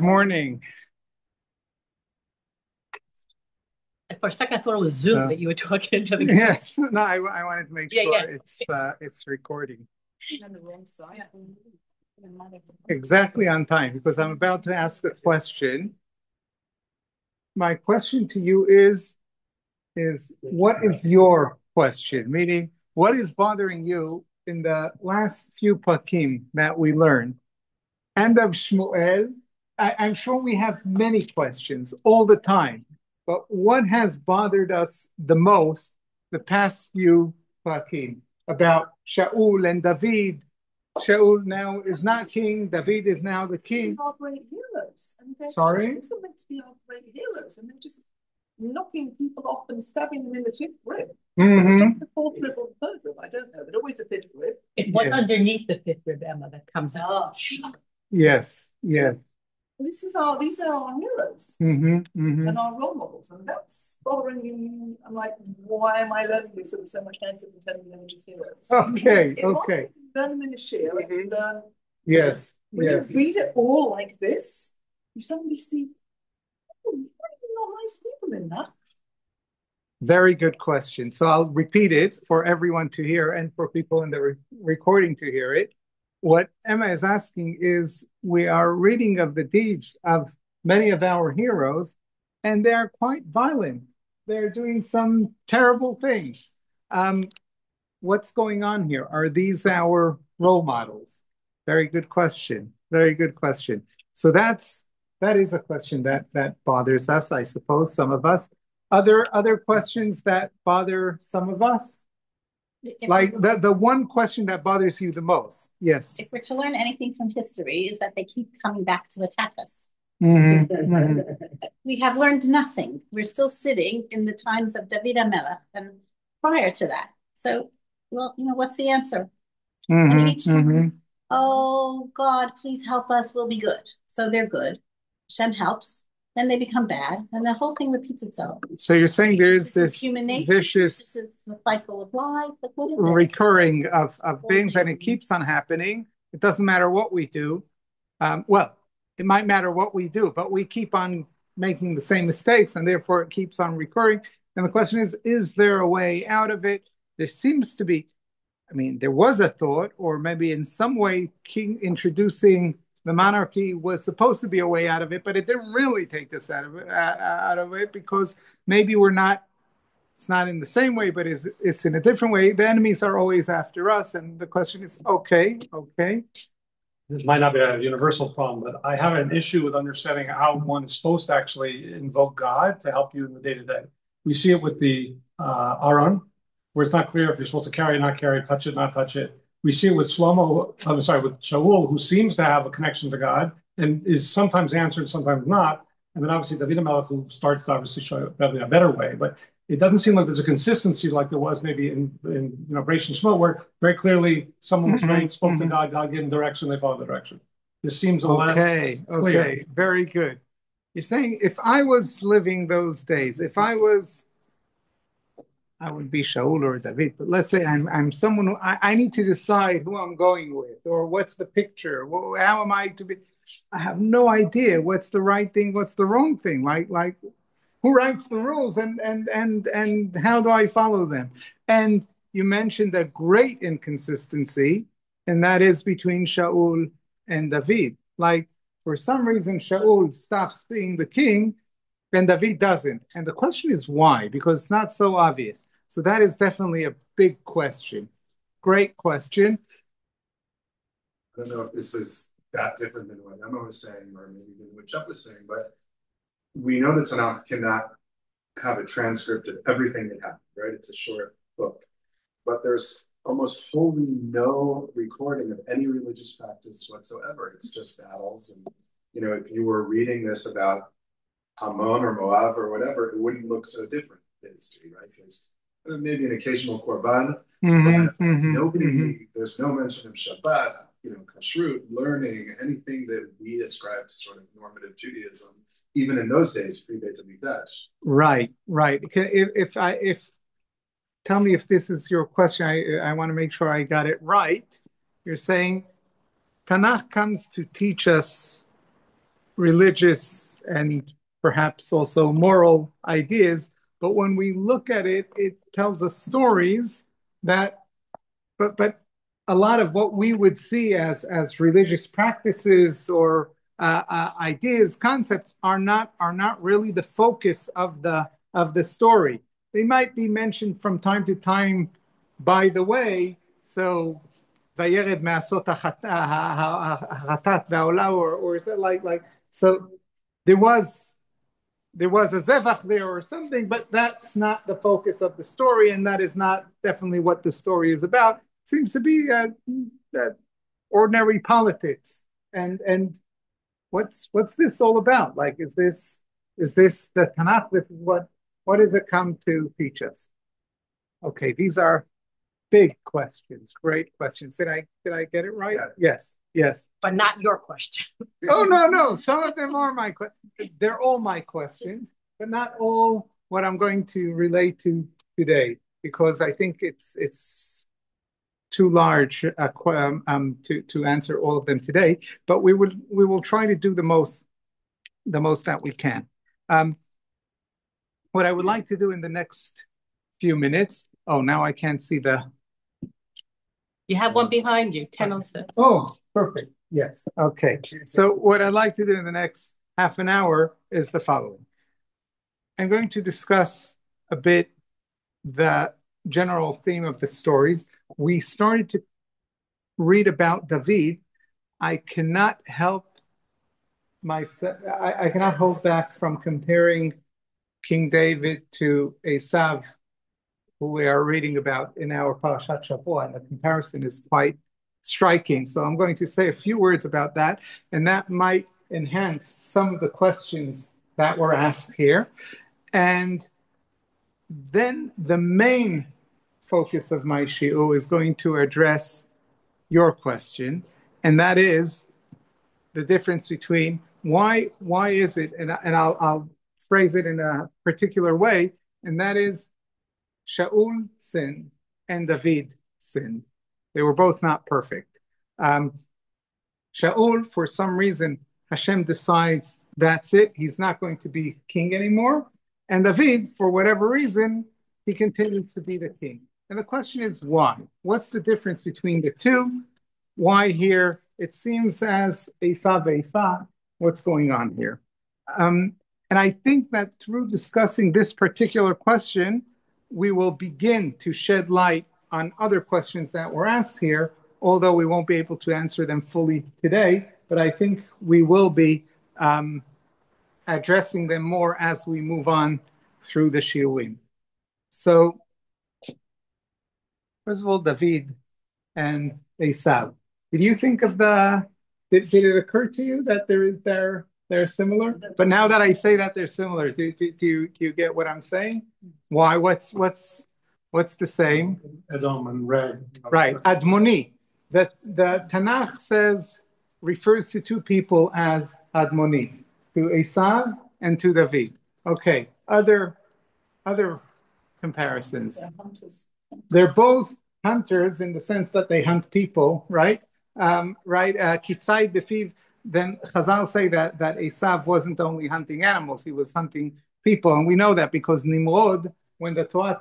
Morning. For a second, I thought it was Zoom that you were talking to the guy. Yes, no, I wanted to make Yeah, sure yeah. it's recording On the wrong side. exactly on time because I'm about to ask a question. My question to you is what is your question? Meaning, what is bothering you in the last few pakim that we learned? End of Shmuel. I'm sure we have many questions all the time, but what has bothered us the most the past few pakim about Shaul and David? Shaul now is not king. David is now the king. Our great heroes, and they're Sorry? also meant to be our great heroes, and they're just knocking people off and stabbing them in the fifth rib. Mm-hmm. The fourth rib or the third rib, I don't know, but always the fifth rib. What's Yeah. underneath the fifth rib, Emma, that comes out? Yes, yes. These are our heroes Mm-hmm. Mm-hmm. and our role models, and that's bothering me. I'm like, why am I learning this? It was so much nicer than telling me they're just heroes. Okay, It's okay. learn them in a Shiur, and you learn Yes, when yes. you read it all like this, you suddenly see, oh, you're not nice people enough. Very good question. So I'll repeat it for everyone to hear and for people in the recording to hear it. What Emma is asking is we are reading of the deeds of many of our heroes, and they're quite violent. They're doing some terrible things. Um, what's going on here? Are these our role models? Very good question. Very good question. So that is a question that bothers us, I suppose, some of us. Other questions that bother some of us? Like the one question that bothers you the most. Yes. If we're to learn anything from history, is that they keep coming back to attack us. Mhm, mhm. We have learned nothing. We're still sitting in the times of David HaMelech and prior to that. So, well, what's the answer? And Mhm, each time, mhm. oh God, please help us, we'll be good. So they're good. Hashem helps. Then they become bad, and the whole thing repeats itself. So you're saying there's This is this human nature. vicious This is the cycle of life. Like, what is it? recurring of things, and it keeps on happening. It doesn't matter what we do. Well, it might matter what we do, but we keep on making the same mistakes, and therefore it keeps on recurring. And the question is there a way out of it? There seems to be. I mean, there was a thought, or maybe in some way, King introducing the monarchy was supposed to be a way out of it, but it didn't really take us out of it because maybe we're not. It's not in the same way, but it's in a different way. The enemies are always after us, and the question is, okay, okay. This might not be a universal problem, but I have an issue with understanding how one is supposed to actually invoke God to help you in the day to day. We see it with the Aron, where it's not clear if you're supposed to carry, not carry, touch it, not touch it. We see it with Shlomo, I'm sorry, with Shaul, who seems to have a connection to God and is sometimes answered, sometimes not. And then obviously David HaMelech, who starts obviously show a better way. But it doesn't seem like there's a consistency like there was maybe in Brace and Shmo, where very clearly someone was praying, spoke to God, God gave them direction, they followed the direction. This seems a less Okay, clear. okay, very good. You're saying if I was living those days, if I would be Shaul or David, but let's say I'm someone who I need to decide who I'm going with or what's the picture. How am I to be? I have no idea what's the right thing, what's the wrong thing. Like who writes the rules and how do I follow them? And you mentioned a great inconsistency, and that is between Shaul and David. Like for some reason, Shaul stops being the king and David doesn't. And the question is why? Because it's not so obvious. So that is definitely a big question. Great question. I don't know if this is that different than what Emma was saying, or maybe even what Chuck was saying, but we know that Tanakh cannot have a transcript of everything that happened, right? It's a short book, but there's almost wholly no recording of any religious practice whatsoever. It's just battles. And, if you were reading this about Ammon or Moab or whatever, it wouldn't look so different in history, right? There's maybe an occasional korban, Mm-hmm, but mm-hmm, nobody, mm-hmm. there's no mention of Shabbat, kashrut, learning, anything that we ascribe to sort of normative Judaism, even in those days, pre-Beit HaMikdash. Right, right. If tell me if this is your question. I want to make sure I got it right. You're saying Tanakh comes to teach us religious and perhaps also moral ideas. But when we look at it, it tells us stories that, but a lot of what we would see as religious practices or ideas, concepts are not really the focus of the story. They might be mentioned from time to time by the way. So Vayered Me'asot Hachatat Ve'olah, or is it like so there was a zevach there or something, but that's not the focus of the story, and that is not definitely what the story is about. It seems to be ordinary politics, and what's this all about? Like, is this the Tanakh? This is what does it come to teach us? Okay, these are big questions, great questions. Did I get it right? Yeah. Yes. But not your question. Oh, no. Some of them are my questions. They're all my questions, but not all what I'm going to relate to today, because I think it's too large to answer all of them today. But we will try to do the most that we can. What I would like to do in the next few minutes. Oh, now I can't see the. You have one behind you, 10:06. Oh, perfect. Yes. Okay. So what I'd like to do in the next half an hour is the following. I'm going to discuss a bit the general theme of the stories. We started to read about David. I cannot help myself. I cannot hold back from comparing King David to Esav, who we are reading about in our Parashat Shavua, and the comparison is quite striking. So I'm going to say a few words about that, and that might enhance some of the questions that were asked here. And then the main focus of my shiur is going to address your question, and that is the difference between why is it, and I'll phrase it in a particular way, and that is Shaul sinned and David sinned. They were both not perfect. Shaul, for some reason, Hashem decides that's it. He's not going to be king anymore. And David, for whatever reason, he continues to be the king. And the question is why? What's the difference between the two? Why here? It seems as Eifa ve'Eifa. What's going on here? And I think that through discussing this particular question, we will begin to shed light on other questions that were asked here, although we won't be able to answer them fully today, but I think we will be addressing them more as we move on through the shiurim. So, first of all, David and Esav. Did you think of did it occur to you that they're similar? But now that I say that they're similar, do you get what I'm saying? Why? What's the same? Edom and Red. Right, Admoni. The Tanakh refers to two people as Admoni, to Esav and to David. Okay, other comparisons. They're both hunters in the sense that they hunt people, right? Kitzai befiv. Then Chazal say that Esav wasn't only hunting animals; he was hunting people, and we know that because Nimrod, when the Torah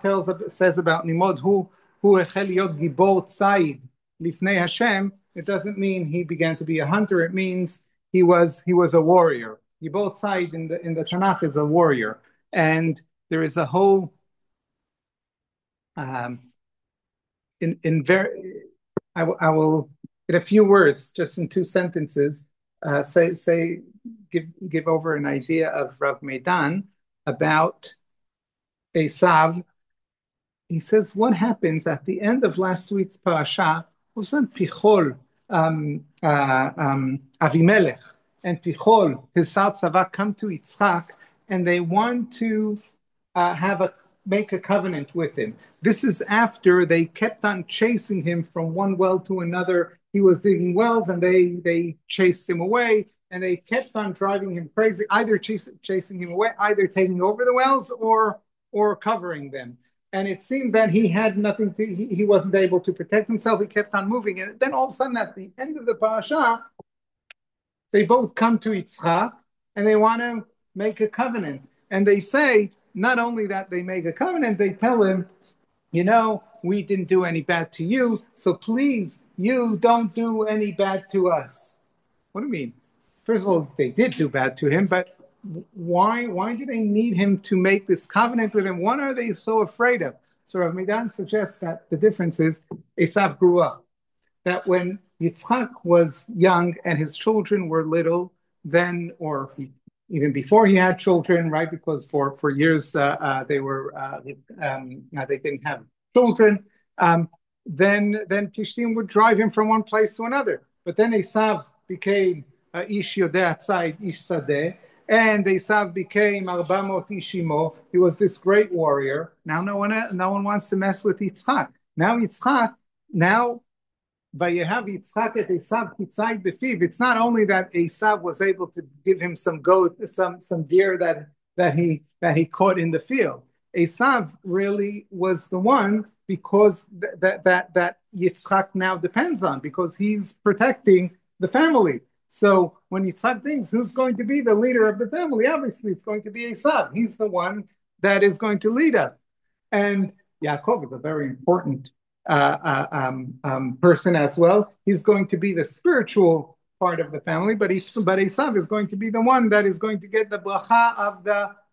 says about Nimrod, who echel yod gibor tzayid lifnei Hashem, it doesn't mean he began to be a hunter. It means he was a warrior. Gibor tzayid in the Tanakh is a warrior, and there is a whole I will in a few words, just in two sentences, give over an idea of Rav Meidan about Esav. He says, what happens at the end of last week's parasha? Wasn't Pichol Avimelech and Pichol, his Sar Tzava, come to Yitzchak, and they want to make a covenant with him. This is after they kept on chasing him from one well to another. He was digging wells, and they chased him away, and they kept on driving him crazy, either chasing him away, either taking over the wells or covering them. And it seemed that he had nothing to, he wasn't able to protect himself. He kept on moving. And then all of a sudden, at the end of the parasha, they both come to Yitzchak, and they want to make a covenant. And they say, not only that they make a covenant, they tell him, we didn't do any bad to you, so please, you don't do any bad to us. What do you mean? First of all, they did do bad to him, but why do they need him to make this covenant with him? What are they so afraid of? So Rav Midan suggests that the difference is Esav grew up. That when Yitzchak was young and his children were little, then, or even before he had children, right? Because for years they didn't have children. Then Plishtim would drive him from one place to another. But then Esav became Ish Yodeh Atzai, Ish Sadeh, and Esav became Arbamot Ishimo. He was this great warrior. Now no one wants to mess with Yitzchak. Now Vayehav Yitzchak et Esav kitzai befiv. It's not only that Esav was able to give him some deer that he caught in the field. Esav really was the one because that Yitzchak now depends on, because he's protecting the family. So when Yitzchak thinks who's going to be the leader of the family, obviously it's going to be Esav. He's the one that is going to lead us. And Yaakov is a very important person as well. He's going to be the spiritual part of the family, but Esav is going to be the one that is going to get the bracha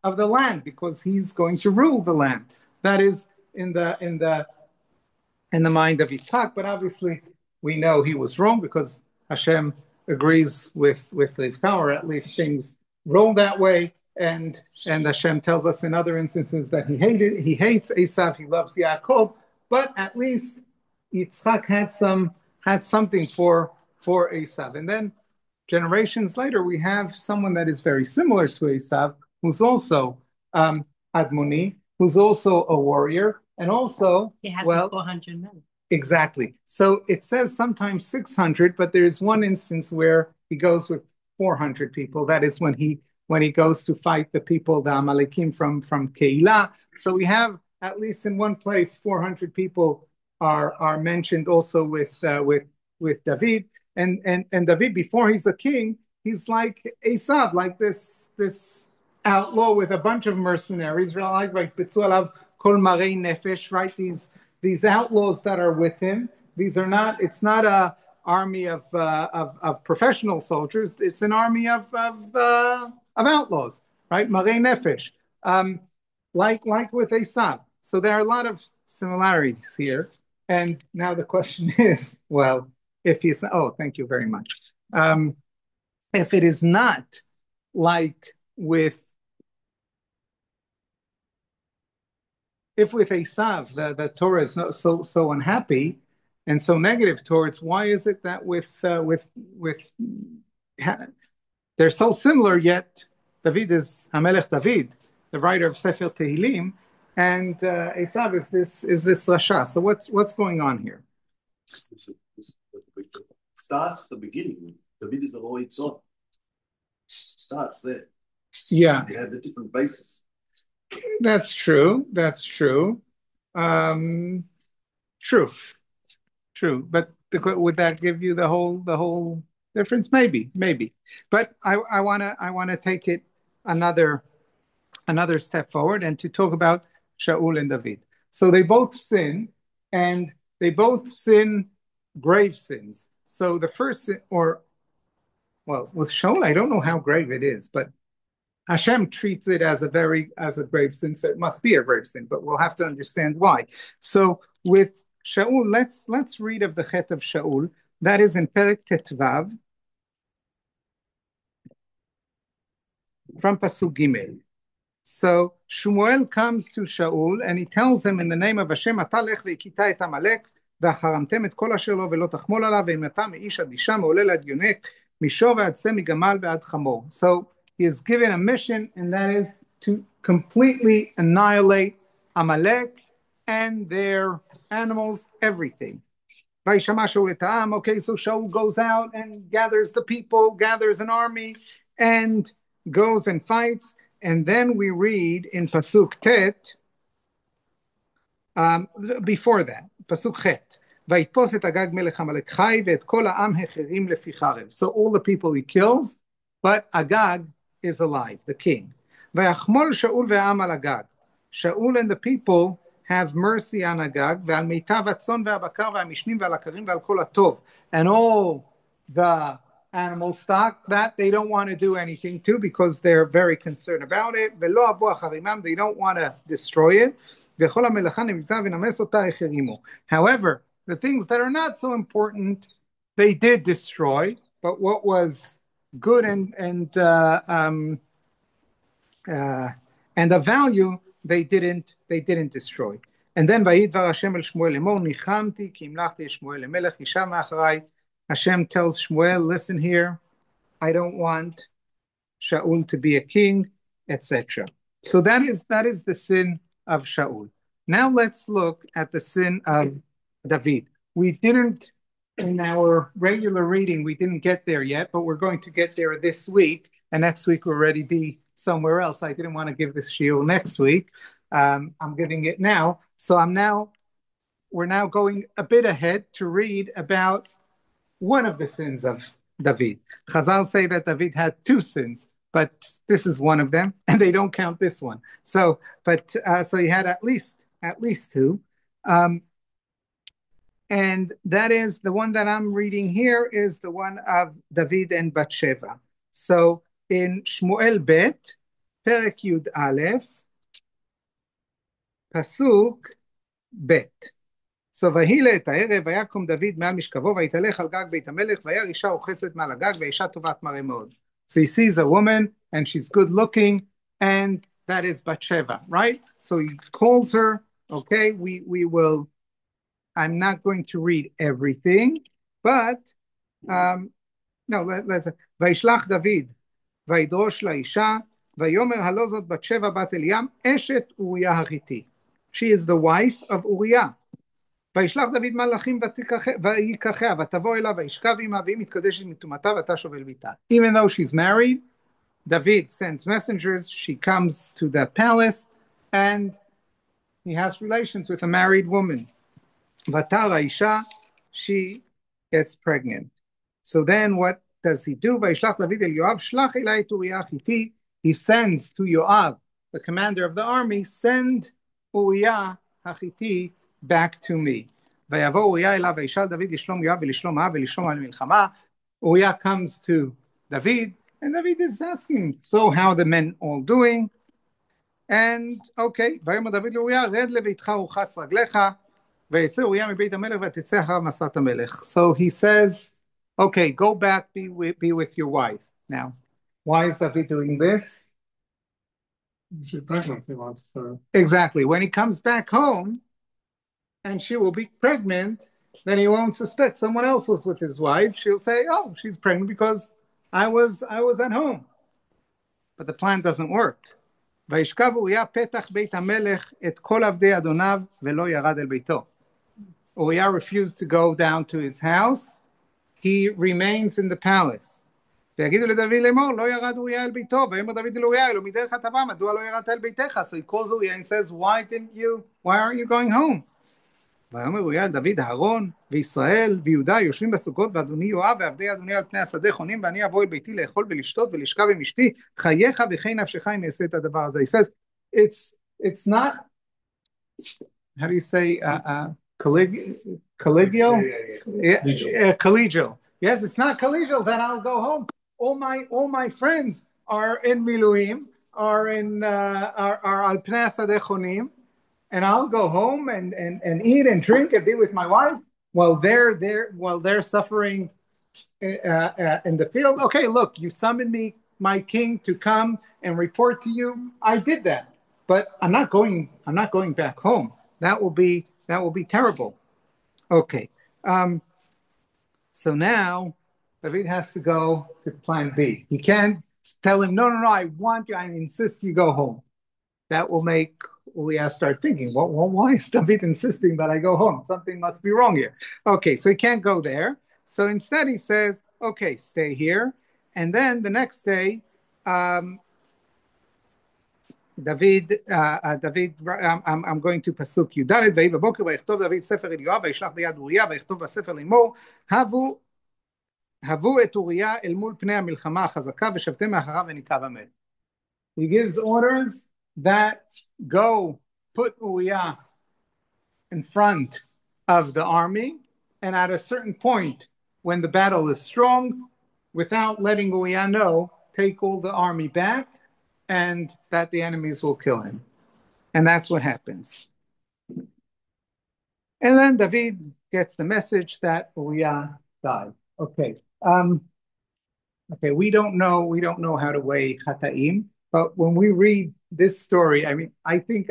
of the land, because he's going to rule the land. That is in the mind of Yitzchak, but obviously we know he was wrong, because Hashem agrees with Rivka, or at least things roll that way. And Hashem tells us in other instances that he hates Esav, he loves Yaakov, but at least Yitzchak had something for Esav. And then generations later, we have someone that is very similar to Esav, who's also Admoni, who's also a warrior, and also He has 400 men. Exactly. So it says sometimes 600, but there's one instance where he goes with 400 people. That is when he goes to fight the people, the Amalekim from Keilah. So we have, at least in one place, 400 people are mentioned also with David. And David, before he's a king, he's like Esav, like this outlaw with a bunch of mercenaries, right? Like Betzuelav Kol Marei Nefesh, right? These outlaws that are with him. It's not a army of professional soldiers. It's an army of outlaws, right? Marei Nefesh, like with Esav. So there are a lot of similarities here. And now the question is, well, thank you very much. If it is not like with Esav, the Torah is not so unhappy and so negative towards, why is it that they're so similar, yet David is Hamelech David, the writer of Sefer Tehillim, and Esav is this Rasha. So what's going on here? Starts at the beginning. David is the Lord son. Starts there. Yeah. They have the different bases. That's true. True. But would that give you the whole difference? Maybe. But I wanna take it another step forward and to talk about Shaul and David. So they both sin, and they both sin grave sins. So the first sin, with Shaul, I don't know how grave it is, but Hashem treats it as a grave sin, so it must be a grave sin, but we'll have to understand why. So with Shaul, let's read of the Chet of Shaul. That is in Perek Tetvav, from Pasuk Gimel. So Shmuel comes to Shaul and he tells him, in the name of Hashem, Ata lech ve'ikita et Amalek ואחרמתם את כל אשר לו ולא תחמול עליו ואם אתה מאיש עד אישה מעולה לעד יונק משור ועד שא מגמל ועד חמור. So he is given a mission, and that is to completely annihilate Amalek and their animals, everything. Okay, so Shaul goes out and gathers the people, gathers an army, and goes and fights. And then we read in Pasuk Tet, before that, Pasuk Chet, ויתפוס את אגג מלך עמלק חי ואת כל העם החרים לפי חרב. So all the people he kills, but Agag is alive, the king. ויחמול שאול והעם על הגג. Shaul and the people have mercy on Agag, ועל מיטב הצאן והבקר והמשנים ועל הכרים ועל כל הטוב. And all the animal stock that they don't want to do anything to because they're very concerned about it. ולא אבו אחרימם, they don't want to destroy it. וכל המלאכה נבזה ונמס אותה החרימו. However, the things that are not so important, they did destroy, but what was good and of value, they didn't destroy. And then וידבר השם אל שמואל לאמור ניחמתי כי המלכתי את שמואל למלך אישה מאחריי. Hashem tells Shmuel, listen here, I don't want Shaul to be a king, etc. So that is the sin of Shaul. Now let's look at the sin of David. We didn't, in our regular reading, we didn't get there yet, but we're going to get there this week, and next week we'll already be somewhere else. I didn't want to give this shiur next week. I'm giving it now. So we're now going a bit ahead to read about one of the sins of David. Chazal say that David had two sins, but this is one of them, and they don't count this one. So he had at least two. And that is the one that I'm reading here is the one of David and Bathsheba. So in Shmuel Bet, Perek Yud Aleph, Pasuk Bet. So ויהי את הערב, ויקום דוד מעל משכבו, ויתהלך על גג בית המלך, וירא אישה רוחצת מעל הגג, ואישה טובת מראה מאוד. So he sees a woman, and she's good looking, and that is Bathsheba, right? So he calls her, okay, we will, I'm not going to read everything, but, let's, וישלח דוד, וידרוש לאישה, ויאמר הלא זאת בת-שבע בת אליעם, אשת אוריה החיתי. She is the wife of Uriah. וישלח דוד מלאכים ויקחיה, ותבוא אליו, וישכב עמה, והיא מתקדשת מטומאתה, ואתה שובל ביתה. Even though she's married, David sends messengers, she comes to the palace, and he has relations with a married woman. ותרא האישה, she gets pregnant. So then what does he do? וישלח דוד אל יואב, שלח אלי את אוריה החיתי. He sends to Yoav, the commander of the army, send Uriah החיתי back to me. ויבוא אוריה אליו, וישאל דוד לשלום יואב ולשלום האב ולשלום על מלחמה. Uriah comes to David, and David is asking, so how are the men all doing? And okay, ויאמר דוד לאוריה, רד לביתך ורחץ רגליך, ויצא אוריה מבית המלך ותצא אחריו מסעת המלך. So he says, okay, go back, be with your wife. Now, why is David doing this? She's pregnant, he wants to. Exactly. When he comes back home, and she will be pregnant, then he won't suspect someone else was with his wife. She'll say, oh, she's pregnant because I was at home. But the plan doesn't work. וישכב אוריה פתח בית המלך את כל עבדי אדוניו ולא ירד אל ביתו. Uriah refused to go down to his house. He remains in the palace. ויגידו לדוד לאמור, לא ירד אוריה אל ביתו, ויאמר דוד אל אוריה, אלו מדרך הטבה, מדוע לא ירדת אל ביתך? So he calls Uriah and says, why aren't you going home? ויאמר אוריה אל דוד, אהרון וישראל ויהודה יושבים בסוכות, ואדוני יואב ועבדי אדוני על פני השדה חונים, ואני אבוא אל ביתי לאכול ולשתות ולשכב עם אשתי, חייך וחי נפשך אם יעשה את הדבר הזה. He says, it's not, how do you say, collegial? Collegial. Yes, it's not collegial that I'll go home. All my friends are in miluim, are al pnei sadeh chonim, and I'll go home and eat and drink and be with my wife while they're suffering in the field. Okay, look, you summoned me, my king, to come and report to you. I did that, but I'm not going back home. That will be terrible. Okay. So now David has to go to plan B. He can't tell him, no, I want you, I insist you go home. That will make Uriah start thinking, well, why is David insisting that I go home? Something must be wrong here. Okay, so he can't go there. So instead he says, okay, stay here. And then the next day, David, I'm going to Pasuk Yudalet, ויהי בבוקר ויכתוב דוד ספר אל יואב, וישלח ביד אוריה, ויכתוב בספר לאמור, הבו את אוריה אל מול פני המלחמה החזקה, ושבתם מאחריו וניקה ומת. He gives orders that go put Uriah in front of the army, and at a certain point, when the battle is strong, without letting Uriah know, take all the army back, and that the enemies will kill him. And that's what happens. And then David gets the message that Uriah died. Okay. Okay, we don't know how to weigh chataim, but when we read this story, I mean, I think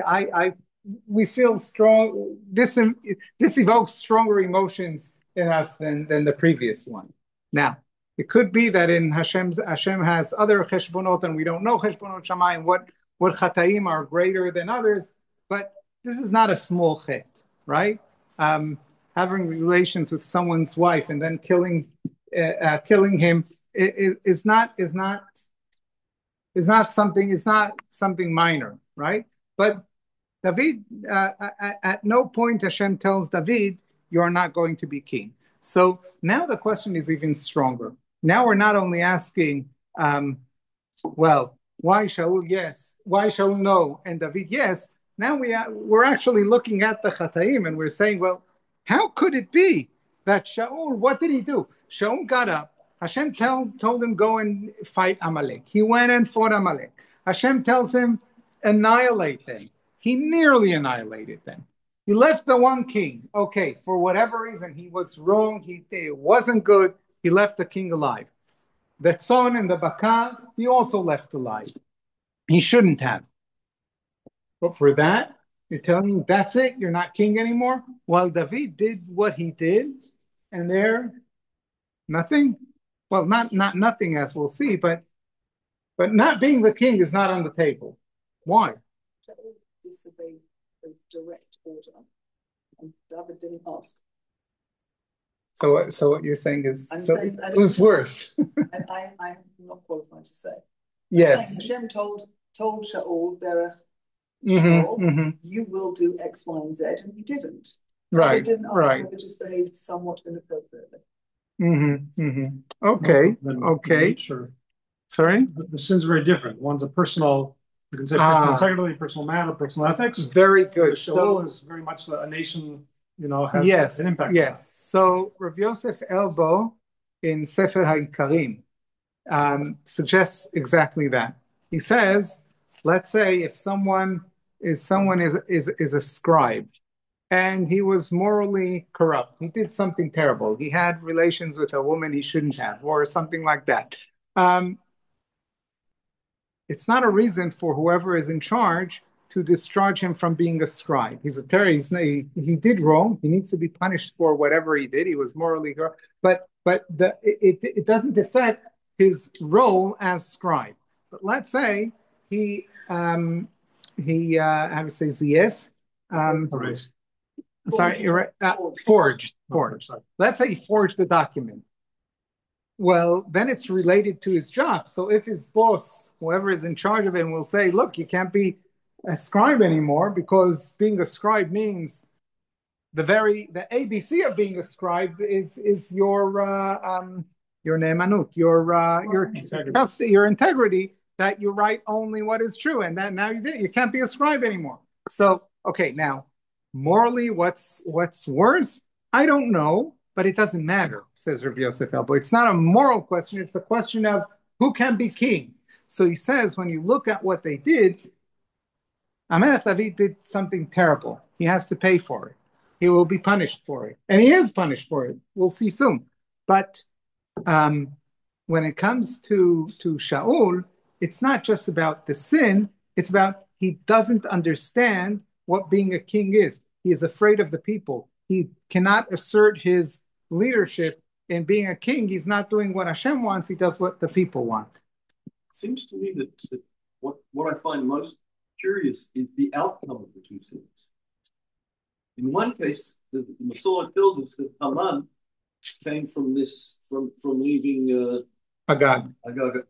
we feel strong. This evokes stronger emotions in us than the previous one. Now, it could be that in Hashem has other cheshbonot, and we don't know cheshbonot shamayim, what chataim are greater than others, but this is not a small chet, right? Having relations with someone's wife and then killing him is not something minor, right? But David, at no point Hashem tells David, you're not going to be king. So now the question is even stronger. Now we're not only asking, well, why Shaul yes, why Shaul no, and David yes. Now we're actually looking at the chataim and we're saying, well, how could it be that Shaul, what did he do? Shaul got up. Hashem told him, go and fight Amalek. He went and fought Amalek. Hashem tells him, annihilate them. He nearly annihilated them. He left the one king. Okay, for whatever reason, he was wrong. It wasn't good. He left the king alive. The tzon and the bakar, he also left alive. He shouldn't have. But for that, you're telling me that's it? You're not king anymore? While David did what he did, and there, nothing. Well, not nothing, as we'll see, but not being the king is not on the table. Why? Disobeyed a direct order, and David didn't ask. So what you're saying is, who's worse? And I'm not qualified to say. Yes. Hashem told Shaul, you will do X, Y, and Z, and he didn't. Right. He didn't ask, right. He just behaved somewhat inappropriately. Okay. Okay. Sure. Sorry? The sin's very different. One's a personal, you can say personal integrity, personal matter, personal ethics. Very good. The Shaul is very much a nation, has yes, an impact. Yes. So Rav Yosef Elbo in Sefer HaIkarim suggests exactly that. He says, let's say if someone is a scribe, and he was morally corrupt. He did something terrible. He had relations with a woman he shouldn't have, or something like that. It's not a reason for whoever is in charge to discharge him from being a scribe. He's a terrorist. He did wrong. He needs to be punished for whatever he did. He was morally corrupt. But it doesn't affect his role as scribe. But let's say he how do you say ziyef? Forged. Let's say he forged the document. Well, then it's related to his job. So if his boss, whoever is in charge of him, will say, look, you can't be a scribe anymore because being a scribe means the ABC of being a scribe is your ne'emanut, your integrity, that you write only what is true, and that now you can't be a scribe anymore. So, okay, now morally, what's worse? I don't know, but it doesn't matter, says Rav Yosef Elbo. It's not a moral question. It's a question of who can be king. So he says, when you look at what they did, Amelech David did something terrible. He has to pay for it. He will be punished for it. And he is punished for it. We'll see soon. But when it comes to Shaul, it's not just about the sin. It's about he doesn't understand what being a king is. He is afraid of the people. He cannot assert his leadership in being a king. He's not doing what Hashem wants. He does what the people want. It seems to me that what I find most curious is the outcome of the two things. In one case, the Masorah tells us that Haman came from leaving Agag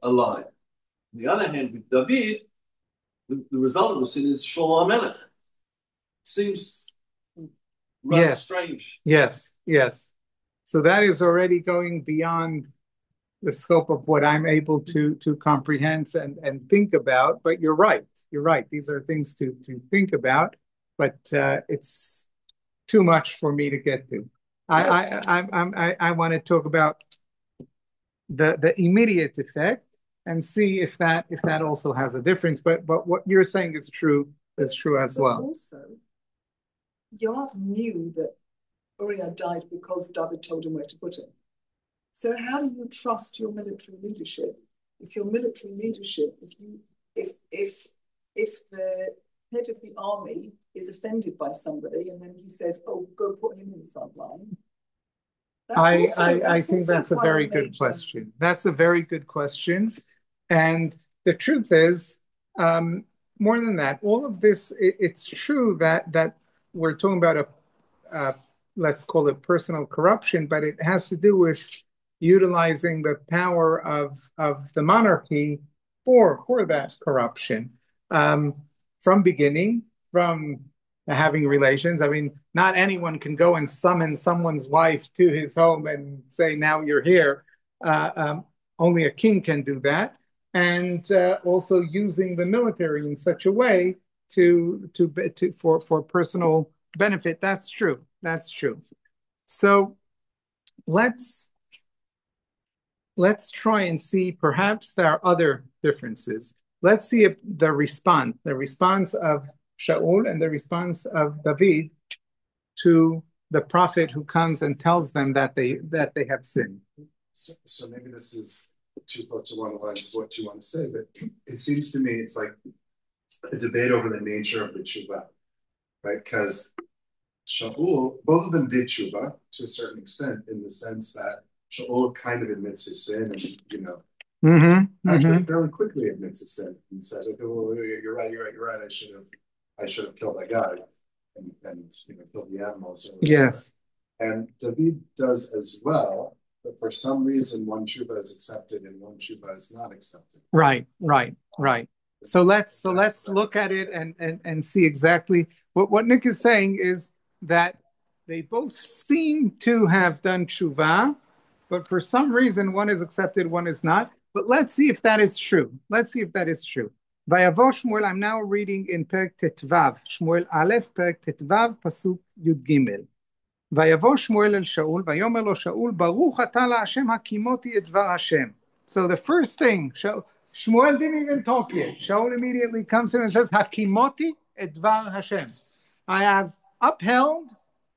alive. On the other hand, with David, the result of the sin is Shlomo HaMelech. Seems rather strange. Yes. So that is already going beyond the scope of what I'm able to comprehend and think about. But you're right. You're right. These are things to think about, but it's too much for me to get to. I want to talk about the immediate effect and see if that also has a difference. But what you're saying is true as well. Also, Yoav knew that Uriah died because David told him where to put him. So how do you trust your military leadership if your military leadership, if the head of the army is offended by somebody and then he says, "Oh, go put him in the front line"? I think that's a very good question. That's a very good question. And the truth is, more than that, all of this, it's true that we're talking about let's call it personal corruption, but it has to do with utilizing the power of the monarchy for that corruption. From beginning, from having relations. I mean, not anyone can go and summon someone's wife to his home and say, "Now you're here." Only a king can do that. And also using the military in such a way for personal benefit. That's true. That's true. So let's try and see. Perhaps there are other differences. Let's see if the response of Shaul and the response of David to the prophet who comes and tells them that they have sinned. So maybe this is too close to one of the lines of what you want to say, but it seems to me it's like a debate over the nature of the tshuva, right? Because Shaul, both of them did tshuva to a certain extent, in the sense that Shaul kind of admits his sin, and actually fairly quickly admits his sin and says, "Okay, well, you're right. I should have killed that guy and killed the animals." Yes. And David does as well, but for some reason one tshuva is accepted and one tshuva is not accepted. Right. So let's look at it and see exactly what Nick is saying is that they both seem to have done tshuva, but for some reason one is accepted, one is not. But let's see if that is true. Vayavo Shmuel, I'm now reading in Perek Tetvav, Shmuel Aleph, Perek Tetvav, Pasuk Yud Gimel. Vayavo Shmuel el Shaul, Vayomer lo Shaul, Baruch ata LaHashem hakimoti et dvar Hashem. So the first thing, Shmuel didn't even talk yet. Shaul immediately comes in and says, Hakimoti et dvar Hashem. I have upheld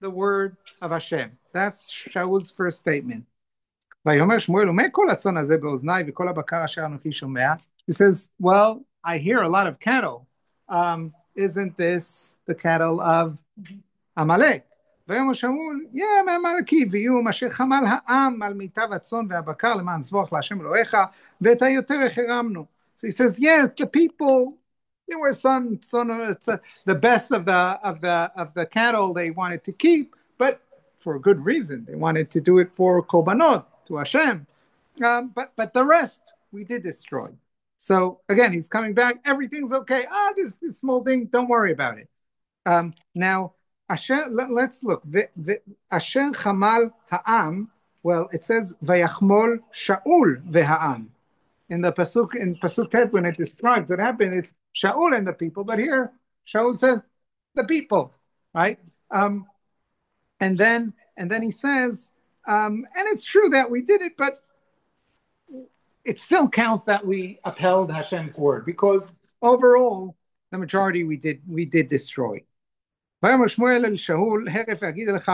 the word of Hashem. That's Shaul's first statement. Vayomer Shmuel, ume kol hatzon hazeh beoznai v'kol habakar asher anochi shomea. He says, well, I hear a lot of cattle. Isn't this the cattle of Amalek? ויאמר שאול, יהיה מהעמלקי, ויהיו אשר חמל העם על מיטב הצאן והבקר למען זבוח להשם אלוהיך, ואת היותר החרמנו. So he says, yes, the people, there were the best of the cattle they wanted to keep, but for a good reason. They wanted to do it for korbanot, to Hashem. But the rest we did destroy. So again, he's coming back. Everything's okay. This small thing, don't worry about it. Now, let's look. Asher chamal ha'am. Well, it says vayachmol Shaul ve'ha'am. In Pasuk Tet, when it describes what happened, it's Shaul and the people. But here, Shaul said the people, right? And then he says, and it's true that we did it, but it still counts that we upheld Hashem's word, because overall, the majority we did destroy. ויאמר שמואל אל שאול, הרף אגיד לך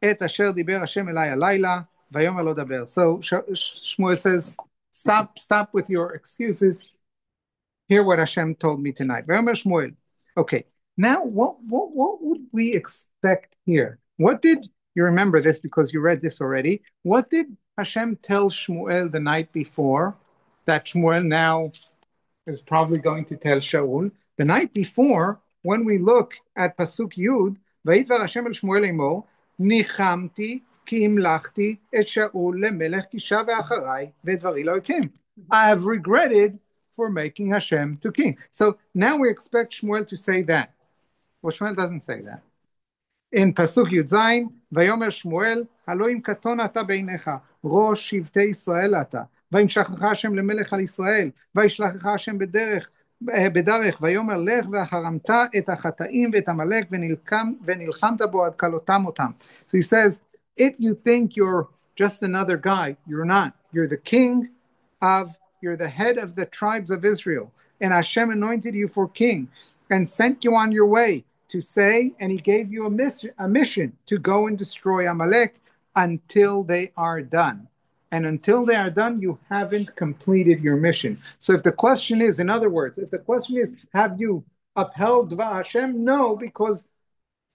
את אשר דיבר השם אליי הלילה, ויאמר לא דבר. So Shmuel says, stop with your excuses. Hear what Hashem told me tonight. ויאמר שמואל. Okay, now what would we expect here? What did you remember this because you read this already? What did Hashem tell Shmuel the night before that Shmuel now is probably going to tell Shaul? The night before, when we look at Pasuk Yud, וידבר השם אל שמואל לאמור, ניחמתי כי המלכתי את שאול למלך כי שב אחריי ואת דברי לא יקיים. I have regretted for making Hashem to king. So now we expect Shmuel to say that. Well, Shmuel doesn't say that. In Pasuk Yud Zayin, ויאמר שמואל, הלא אם קטון אתה בעיניך, ראש שבטי ישראל אתה, וימשכך השם למלך על ישראל, וישלחך השם בדרך, ויאמר לך והחרמת את החטאים ואת עמלק ונלחמת בו עד כלותם אותם. So he says, if you think you're just another guy, you're not. You're the king you're the head of the tribes of Israel, and Hashem anointed you for king and sent you on your way to say, and he gave you a mission to go and destroy Amalek until they are done. And until they are done, you haven't completed your mission. So if the question is, in other words, if the question is, have you upheld Dvar Hashem? No, because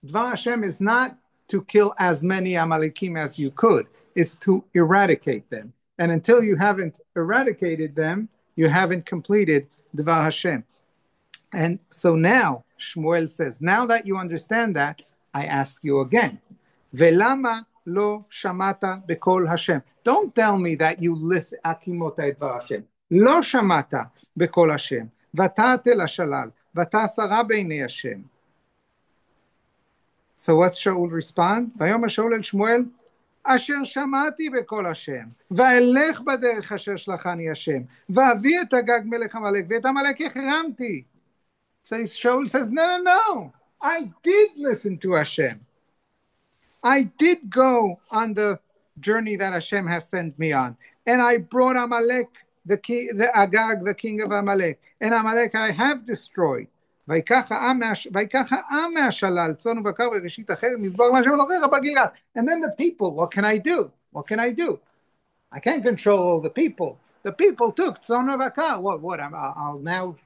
Dvar Hashem is not to kill as many Amalekim as you could. It's to eradicate them. And until you haven't eradicated them, you haven't completed Dvar Hashem. And so now, Shmuel says, now that you understand that, I ask you again, Velama lo shamata bekol Hashem. Don't tell me that you listen, Akimota et Dvar Hashem. Lo shamata bekol Hashem. Vata tel hashalal. Vata sara beinei Hashem. So what's Shaul respond? Vayomer Shaul el Shmuel, אשר שמעתי בקול השם, ואלך בדרך אשר שלחני השם, ואביא את הגג מלך עמלק, ואת עמלק החרמתי. So Shaul says, no, I did listen to Hashem. I did go on the journey that Hashem has sent me on, and I brought Amalek, the Agag, the king of Amalek, and Amalek I have destroyed. ויקח העם מהשלל, צאן ובקר וראשית אחרת, מזבח להשם אלוהיך בגלגל. And then the people, what can I do? I can't control all the people. The people took צאן ובקר. What? I'll now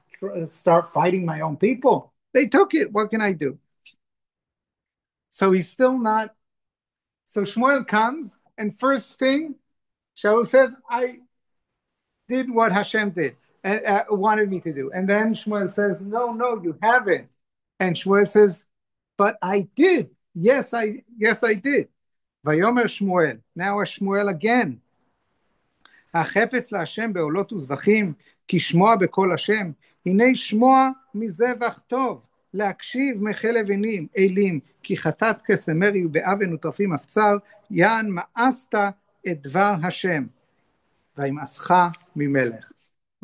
start fighting my own people? They took it. What can I do? So he's still not. So Shmuel comes, and first thing, Shaul says, I did what Hashem did. Wanted me to do. And then Shmuel says, no, you haven't. And Shmuel says, but I did. Yes, I did. Vayomer Shmuel. Now Shmuel again. החפץ להשם בעולות וזבחים, כי שמוע בקול השם, הנה שמוע מזבח טוב, להקשיב מחל אבנים, אלים, כי חטאת כסם מרי ובאבן וטרפים אפצר, יען מאסת את דבר השם, וימאסך ממלך.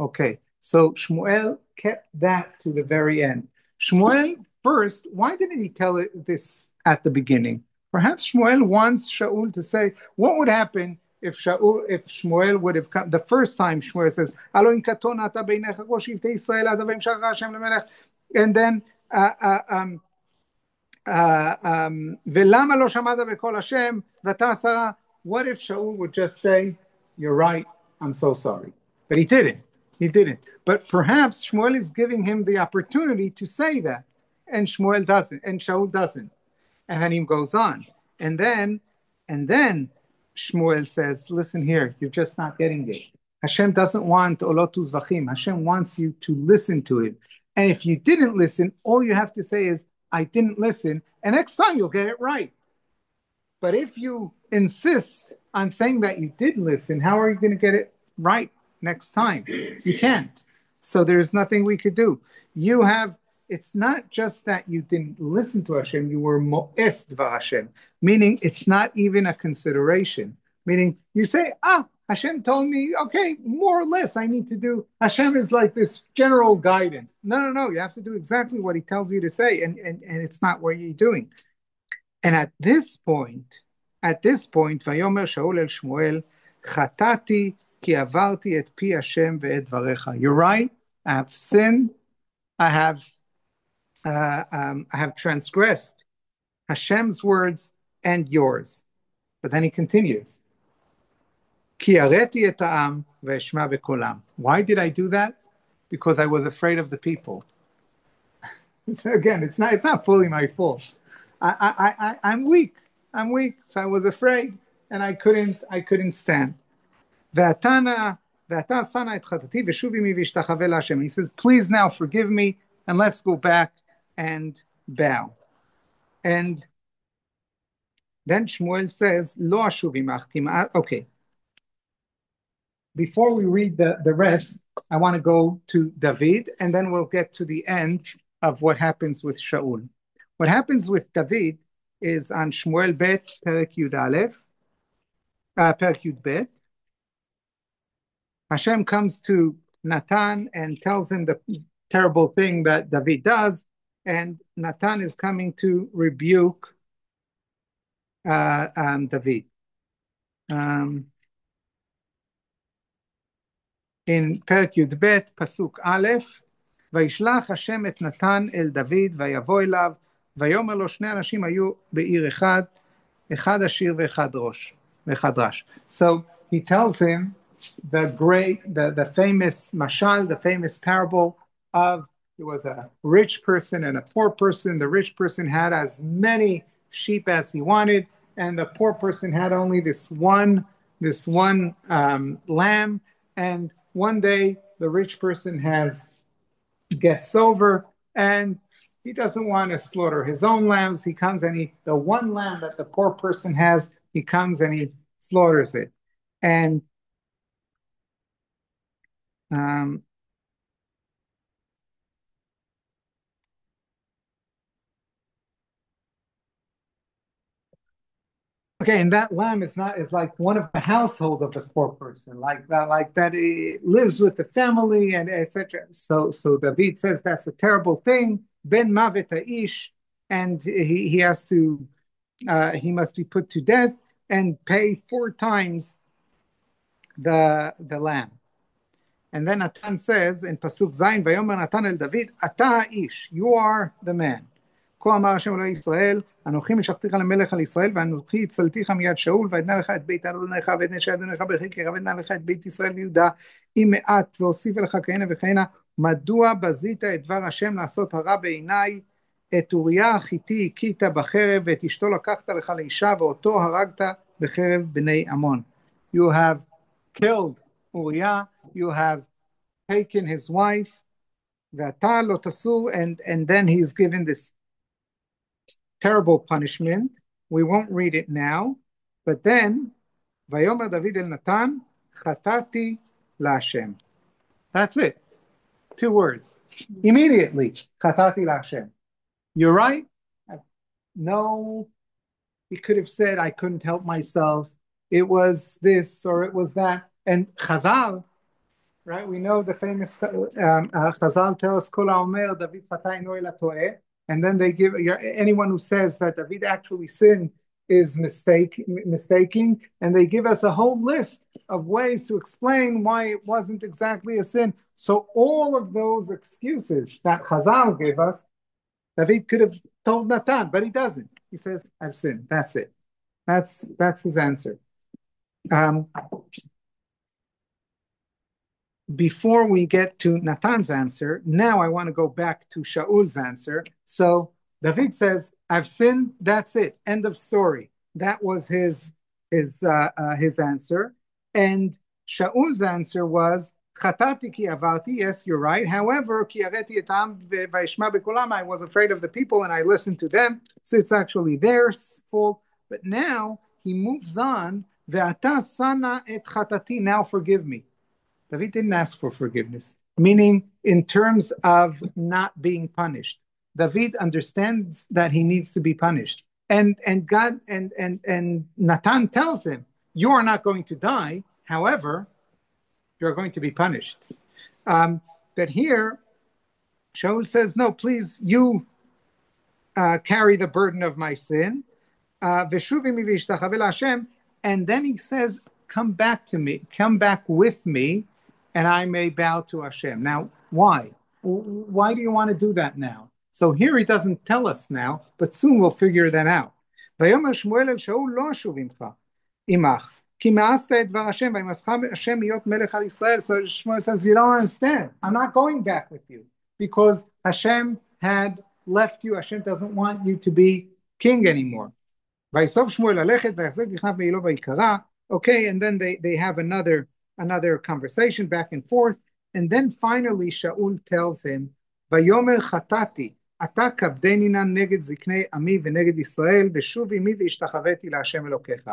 Okay, so Shmuel kept that to the very end. Shmuel, first, why didn't he tell it this at the beginning? Perhaps Shmuel wants Shaul to say, what would happen if Shmuel would have come, the first time Shmuel says, Alo in katon ata beinecha ko shivtei Yisrael ata v'imshach Hashem lemelech, and then, ולמה לא שמעת בקול השם ואתה עשרה, what if Shaul would just say, you're right, I'm so sorry. But he didn't. But perhaps Shmuel is giving him the opportunity to say that, and Shmuel doesn't, and Shaul doesn't. And then he goes on. And then Shmuel says, listen here, you're just not getting it. Hashem doesn't want olot uzvachim. Hashem wants you to listen to it. And if you didn't listen, all you have to say is, I didn't listen, and next time you'll get it right. But if you insist on saying that you did listen, how are you going to get it right next time? You can't. So there's nothing we could do. It's not just that you didn't listen to Hashem, you were mo'es dvar Hashem, meaning it's not even a consideration. Meaning you say, Hashem told me, okay, more or less I need to do. Hashem is like this general guidance. No, you have to do exactly what he tells you to say, and it's not what you're doing. And at this point, Vayomer Shaul el Shmuel, Chatati ki avarti et pi Hashem ve'et dvarecha. You're right, I have sinned, I have transgressed Hashem's words and yours. But then he continues. Ki areti et ha'am ve'eshma bekolam. Why did I do that? Because I was afraid of the people. Again, it's not fully my fault. I'm weak. So I was afraid, and I couldn't stand. Ve'ata sana et chatati ve'shuvi mi v'ishtachave LaHashem. He says, please now forgive me, and let's go back and bow. And then Shmuel says, Lo ashuvi machtim. Okay. Before we read the rest, I want to go to David, and then we'll get to the end of what happens with Shaul. What happens with David is on Shmuel Bet, Perek Yud Aleph, Perek Yud Bet. Hashem comes to Natan and tells him the terrible thing that David does, and Natan is coming to rebuke David. In Perek Yud-Bet, Pasuk Aleph, וישלח השם את נתן אל דוד ויבוא אליו ויאמר לו שני אנשים היו בעיר אחד, אחד עשיר ואחד רש. So he tells him the famous mashal, the famous parable of there was a rich person and a poor person. The rich person had as many sheep as he wanted, and the poor person had only this one lamb. And one day the rich person has guests over, and he doesn't want to slaughter his own lambs. He comes and the one lamb that the poor person has, he comes and he slaughters it. And okay, and that lamb is like one of the household of the poor person, like that he lives with the family and etc. So David says that's a terrible thing. Ben mavet ish, and he has to he must be put to death and pay 4 times the lamb. And then Natan says in Pasuk Zayin, Vayomer Natan el David, Ata ish, you are the man. כה אמר השם אלוהי ישראל, אנוכי משחתיך למלך על ישראל, ואנוכי הצלתיך מיד שאול, ואתנה לך את בית אדונך, ואת נשי אדונך בחיקך, ואתנה לך את בית ישראל ויהודה, עם מעט, ואוסיף לך כהנה וכהנה, מדוע בזית את דבר השם לעשות הרע בעיניי, את אוריה החיתי הכית בחרב, ואת אשתו לקחת לך לאישה, ואותו הרגת בחרב בני עמון. You have killed Uriah, you have taken his wife, ואתה לא תסור, and then he's given this terrible punishment. We won't read it now, but then Vayomer David el Natan chatati laHashem. That's it. 2 words. Immediately, chatati laHashem. You're right. No, he could have said, I couldn't help myself. It was this or it was that. And Chazal, right? We know the famous Chazal tell us, Kol ha'omer David chatay eno ela to'eh. And then they give anyone who says that David actually sinned is mistaking, and they give us a whole list of ways to explain why it wasn't exactly a sin. So all of those excuses that Chazal gave us, David could have told Natan, but he doesn't. He says, I've sinned. That's it. That's his answer. Before we get to Natan's answer, now I want to go back to Shaul's answer. So David says, I've sinned, that's it, end of story. That was his answer. And Shaul's answer was, Chatati ki avarti, yes, you're right. However, ki areti et ha'am vayishma bekolam, I was afraid of the people and I listened to them. So it's actually their fault. But now he moves on, ve'ata sana et chatati, now forgive me. David didn't ask for forgiveness, meaning in terms of not being punished. David understands that he needs to be punished. And God and Natan tells him, you are not going to die. However, you're going to be punished. But here, Shaul says, no, please, you carry the burden of my sin. And then he says, come back to me, come back with me, and I may bow to Hashem. Now, why? Why do you want to do that now? So here he doesn't tell us now, but soon we'll figure that out. ויאמר שמואל אל שאול לא אשוב עמך, כי מאסת את דבר השם, וימסך השם להיות מלך על ישראל. So Shmuel says, you don't understand. I'm not going back with you, because Hashem had left you. Hashem doesn't want you to be king anymore. ויסוף שמואל ללכת, ויחזק בכנף מעילו ויקרא. Okay, and then they have another conversation back and forth, and then finally Shaul tells him, ויאמר חטאתי, אתה כבדני נא נגד זקני עמי ונגד ישראל, ושוב עמי והשתחוויתי להשם אלוקיך.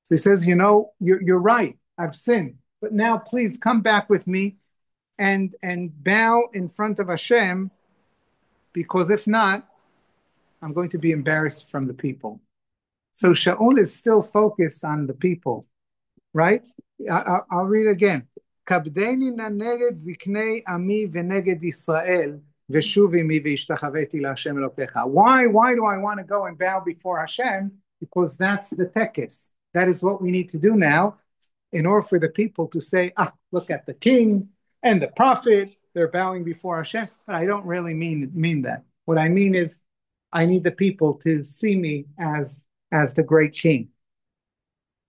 So he says, you're right, I've sinned, but now please come back with me and bow in front of Hashem, because if not, I'm going to be embarrassed from the people. So Shaul is still focused on the people, right? I'll read again. כבדני נא נגד זקני עמי ונגד ישראל, ושוב עמי והשתחוויתי להשם אלוקיך. Why do I want to go and bow before Hashem? Because that's the tekes. That is what we need to do now in order for the people to say, look at the king and the prophet, they're bowing before Hashem. But I don't really mean that. What I mean is I need the people to see me as the great king.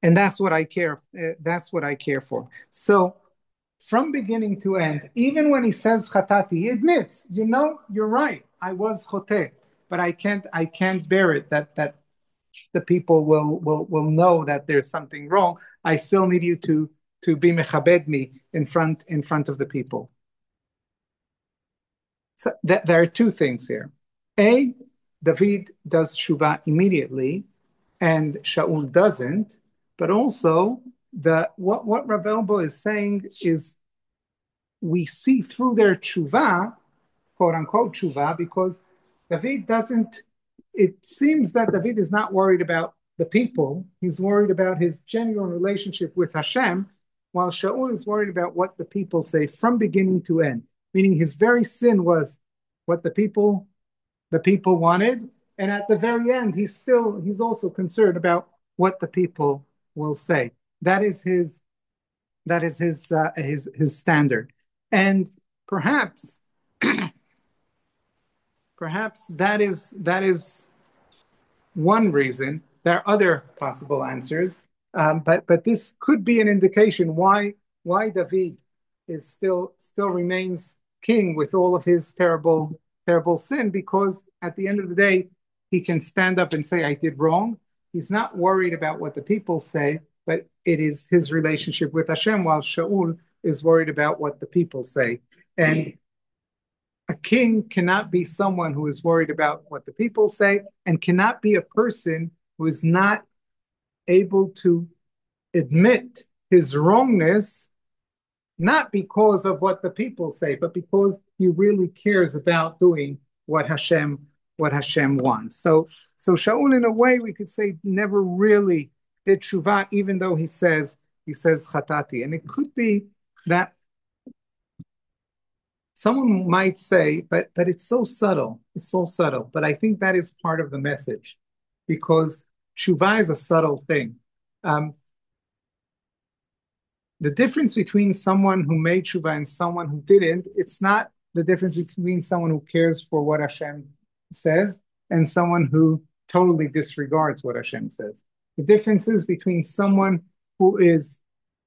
And that's what I care. That's what I care for. So from beginning to end, even when he says chatati, he admits, you're right. I was choteh, but I can't bear it that the people will know that there's something wrong. I still need you to be mechabed me in front of the people. So there are two things here. A, David does shuvah immediately, and Shaul doesn't. But also, what Rav Elbo is saying is we see through their tshuva, quote unquote tshuva, because David doesn't. It seems that David is not worried about the people. He's worried about his genuine relationship with Hashem, while Shaul is worried about what the people say from beginning to end. Meaning his very sin was what the people wanted, and at the very end, he's also concerned about what the people will say. That is his standard, and perhaps that is one reason. There are other possible answers, but this could be an indication why David is still remains king with all of his terrible sin, because at the end of the day he can stand up and say, I did wrong. He's not worried about what the people say, but it is his relationship with Hashem, while Shaul is worried about what the people say. And a king cannot be someone who is worried about what the people say, and cannot be a person who is not able to admit his wrongness, not because of what the people say, but because he really cares about doing what Hashem wants. So Shaul, in a way, we could say, never really did tshuva, even though he says chatati. And it could be that someone might say, but it's so subtle. It's so subtle. But I think that is part of the message, because tshuva is a subtle thing. The difference between someone who made tshuva and someone who didn't, it's not the difference between someone who cares for what Hashem says and someone who totally disregards what Hashem says. The difference is between someone who is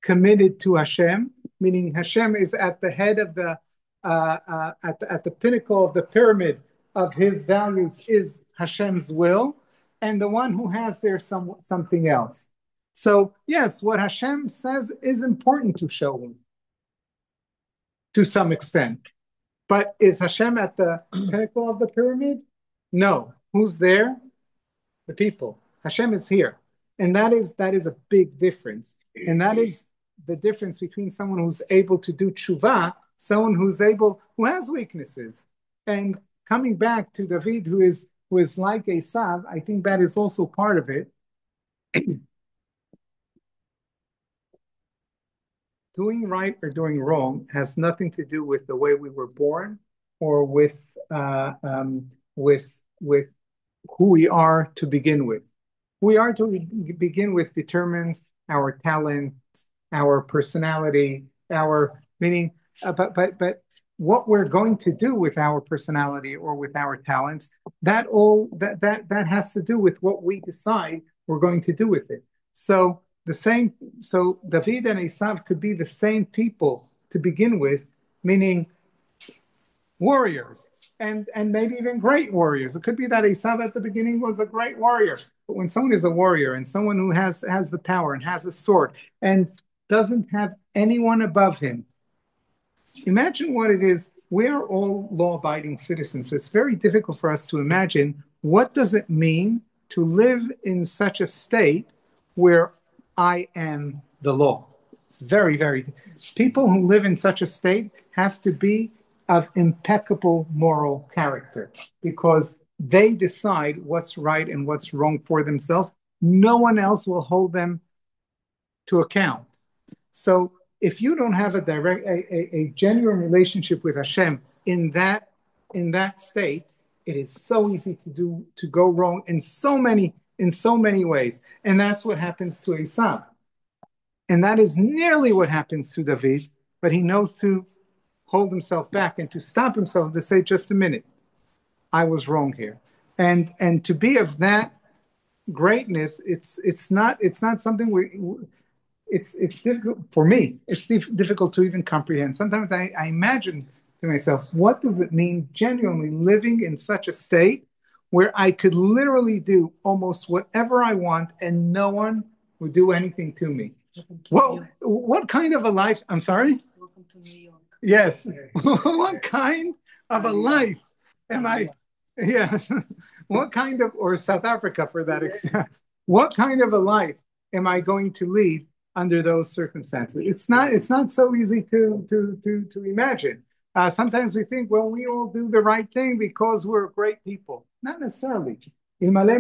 committed to Hashem, meaning Hashem is at the head of the at the pinnacle of the pyramid of his values is Hashem's will, and the one who has there something else. So yes, what Hashem says is important to Shaul to some extent. But is Hashem at the pinnacle of the pyramid? No. Who's there? The people. Hashem is here. And that is a big difference. And that is the difference between someone who's able to do tshuva, someone who has weaknesses. And coming back to David, who is like Esav, I think that is also part of it. Doing right or doing wrong has nothing to do with the way we were born or with who we are to begin with. Who we are to begin with determines our talent, our personality, our meaning. But what we're going to do with our personality or with our talents, that has to do with what we decide we're going to do with it. So David and Esav could be the same people to begin with, meaning warriors, and maybe even great warriors. It could be that Esav at the beginning was a great warrior, but when someone is a warrior and someone who has the power and has a sword and doesn't have anyone above him, imagine what it is. We are all law-abiding citizens, so it's very difficult for us to imagine what does it mean to live in such a state where I am the law. It's very, very. People who live in such a state have to be of impeccable moral character because they decide what's right and what's wrong for themselves. No one else will hold them to account. So if you don't have a genuine relationship with Hashem in that state, it is so easy to go wrong in so many ways. And that's what happens to Esav. And that is nearly what happens to David, but he knows to hold himself back and to stop himself, to say, just a minute, I was wrong here. And to be of that greatness, it's not something it's difficult for me. It's difficult to even comprehend. Sometimes I imagine to myself, what does it mean genuinely living in such a state where I could literally do almost whatever I want and no one would do anything to me? Well, what kind of a life? I'm sorry? Welcome to New York. Yes. What kind of a life am I? Yeah. What kind of, or South Africa for that extent, what kind of a life am I going to lead under those circumstances? It's not so easy to imagine. Sometimes we think, well, we all do the right thing because we're great people. Not necessarily. Tell us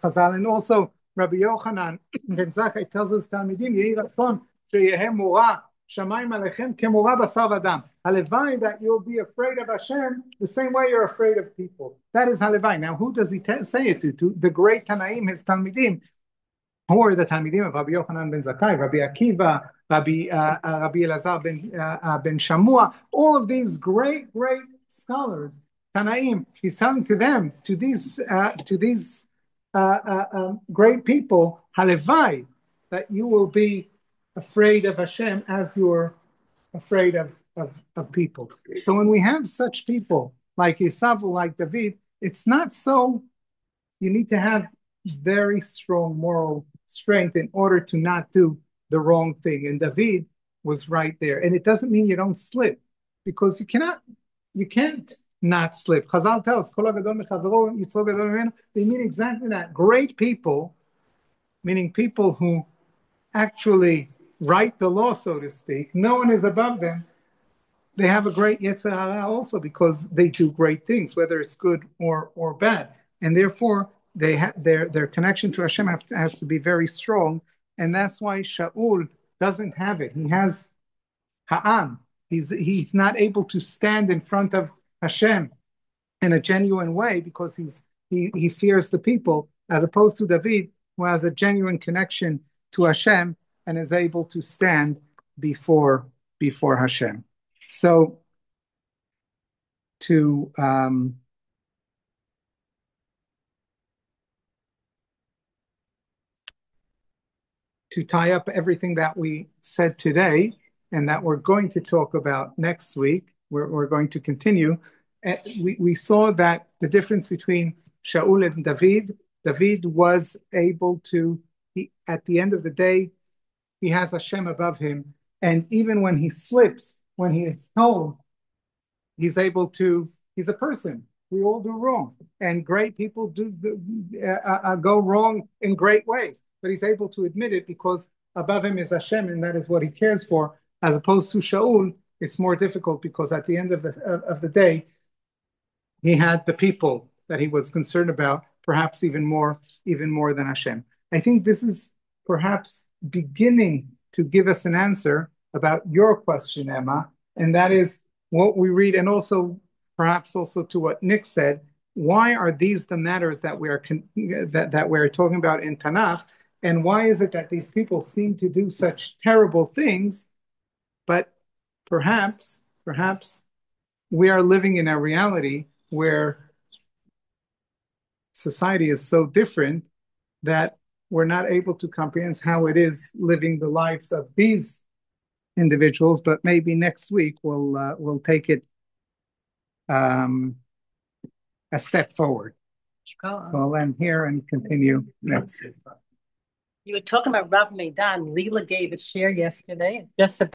Chazal, and also Rabbi Yochanan ben Zakkai tells us Talmidim yehi ratzon sheyehem mora shamayim alechem kemora basar v'adam. Halevai, that you'll be afraid of Hashem the same way you're afraid of people. That is halevai. Now, who does he say it to? To the great Tanaim, his Talmidim, who are the Talmidim of Rabbi Yochanan ben Zakkai, Rabbi Akiva, Rabbi Elazar ben Shamua, all of these great scholars, Tanaim. He's telling to them, to these great people, halevai, that you will be afraid of Hashem as you're afraid of people. So when we have such people like Esav, like David, it's not so. You need to have very strong moral strength in order to not do the wrong thing. And David was right there. And it doesn't mean you don't slip, because you can't not slip. Chazal tells, they mean exactly that. Great people, meaning people who actually write the law, so to speak. No one is above them. They have a great Yetzer Hara also, because they do great things, whether it's good or bad. And therefore, they their connection to Hashem has to be very strong. And that's why Shaul doesn't have it. He has Ha'am. He's not able to stand in front of Hashem in a genuine way, because he fears the people, as opposed to David, who has a genuine connection to Hashem and is able to stand before Hashem. So to tie up everything that we said today and that we're going to talk about next week, we're going to continue. We saw that the difference between Shaul and David was able to, at the end of the day, he has Hashem above him. And even when he slips, when he is told, he's a person. We all do wrong. And great people go wrong in great ways. But he's able to admit it because above him is Hashem, and that is what he cares for. As opposed to Shaul, it's more difficult because at the end of the day, he had the people that he was concerned about, perhaps even more than Hashem. I think this is perhaps beginning to give us an answer about your question, Emma, and that is what we read, and also perhaps also to what Nick said. Why are these the matters that we are that we're talking about in Tanakh, and why is it that these people seem to do such terrible things, but perhaps we are living in a reality where society is so different that we're not able to comprehend how it is living the lives of these individuals. But maybe next week we'll take it a step forward. So I'll end here and continue next. You were talking about Rav Meidan. Leela gave a share yesterday just about